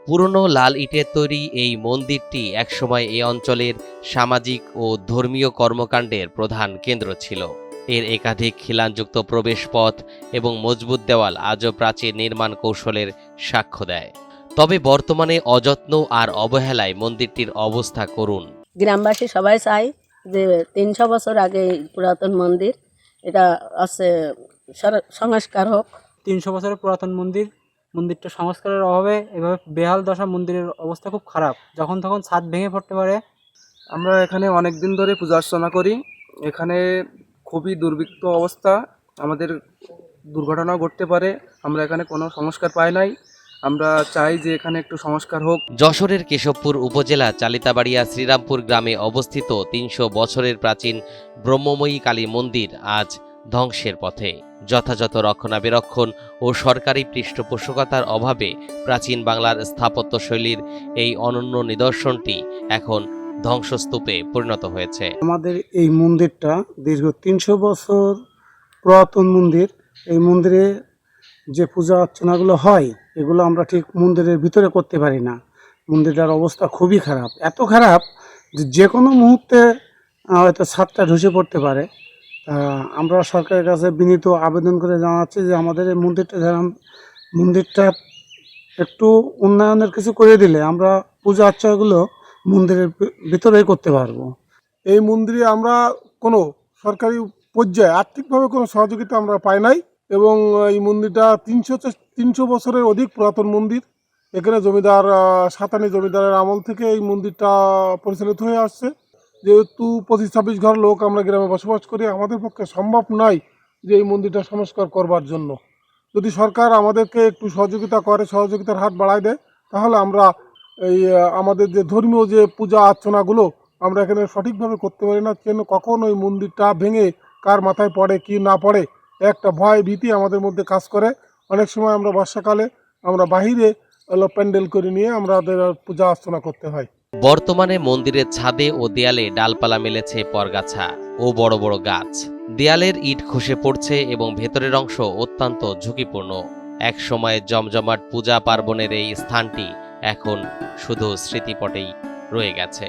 পুরনো লাল ইটের তৈরি এই মন্দিরটি একসময় এই অঞ্চলের সামাজিক ও ধর্মীয় কর্মকাণ্ডের প্রধান কেন্দ্র ছিল। এর একাধিক খিলানযুক্ত প্রবেশপথ এবং মজবুত দেওয়াল আজও প্রাচীন নির্মাণ কৌশলের সাক্ষ্য দেয়। তবে বর্তমানে অযত্ন আর অবহেলায় মন্দিরটির অবস্থা করুণ। গ্রামবাসী সবাই চায় যে 300 বছর আগে এই পুরাতন মন্দির, এটা আছে সংস্কার হোক। 300 বছরের পুরাতন মন্দিরটা সংস্কারের অভাবে এভাবে বেহাল দশা, মন্দিরের অবস্থা খুব খারাপ, যখন তখন ছাদ ভেঙে পড়তে পারে। আমরা এখানে অনেক দিন ধরে পূজা অর্চনা করি। এখানে খুবই দুর্ভিক্ষ অবস্থা, আমাদের দুর্ঘটনাও ঘটতে পারে। আমরা এখানে কোনো সংস্কার পাই নাই। আমরা চাই যে এখানে একটু সংস্কার হোক। যশোরের কেশবপুর উপজেলা চালিতাবাড়িয়া শ্রীরামপুর গ্রামে অবস্থিত 300 বছরের প্রাচীন ব্রহ্মময়ী কালী মন্দির আজ ধ্বংসের পথে। যথাযথ রক্ষণাবেক্ষণ ও সরকারি পৃষ্ঠপোষকতার অভাবে প্রাচীন বাংলার স্থাপত্যশৈলীর এই অনন্য নিদর্শনটি এখন ধ্বংসস্তূপে পরিণত হয়েছে। আমাদের এই মন্দিরটা দীর্ঘ 300 বছর পুরাতন মন্দির। এই মন্দিরে যে পূজা অর্চনাগুলো হয় এগুলো আমরা ঠিক মন্দিরের ভিতরে করতে পারি না। মন্দিরটার অবস্থা খুবই খারাপ, এত খারাপ যে কোনো মুহূর্তে হয়তো ছাদটা ধসে পড়তে পারে। আমরা সরকারের কাছে বিনীত আবেদন করে জানাচ্ছি যে আমাদের এই মন্দিরটা একটু উন্নয়নের কিছু করে দিলে আমরা পূজা অর্চনাগুলো মন্দিরের ভিতরেই করতে পারবো। এই মন্দিরে আমরা কোনো সরকারি পর্যায়ে আর্থিকভাবে কোনো সহযোগিতা আমরা পাই নাই, এবং এই মন্দিরটা 300 বছরের অধিক পুরাতন মন্দির। এখানে সাতানি জমিদারের আমল থেকে এই মন্দিরটা পরিচালিত হয়ে আসছে। যেহেতু 25-26 ঘর লোক আমরা গ্রামে বসবাস করি, আমাদের পক্ষে সম্ভব নয় যে এই মন্দিরটা সংস্কার করবার জন্য। যদি সরকার আমাদেরকে একটু সহযোগিতা করে, সহযোগিতার হাত বাড়ায় দেয়, তাহলে আমরা এই আমাদের যে ধর্মীয় যে পূজা অর্চনাগুলো আমরা এখানে সঠিকভাবে করতে পারি না। কেন কখন ওই মন্দিরটা ভেঙে কার মাথায় পড়ে কি না পড়ে, একটা ভয় ভীতি আমাদের মধ্যে কাজ করে। অনেক সময় আমরা বর্ষাকালে আমরা বাহিরে প্যান্ডেল করে নিয়ে আমাদের পূজা অর্চনা করতে হয়। বর্তমানে মন্দিরের ছাদে ও দেয়ালে ডালপালা মেলেছে পরগাছা ও বড় বড় গাছ। দেয়ালের ইট খসে পড়ছে এবং ভেতরের অংশ অত্যন্ত ঝুঁকিপূর্ণ। এক সময় জমজমাট পূজা পার্বণের এই স্থানটি এখন শুধু স্মৃতিপটেই রয়ে গেছে।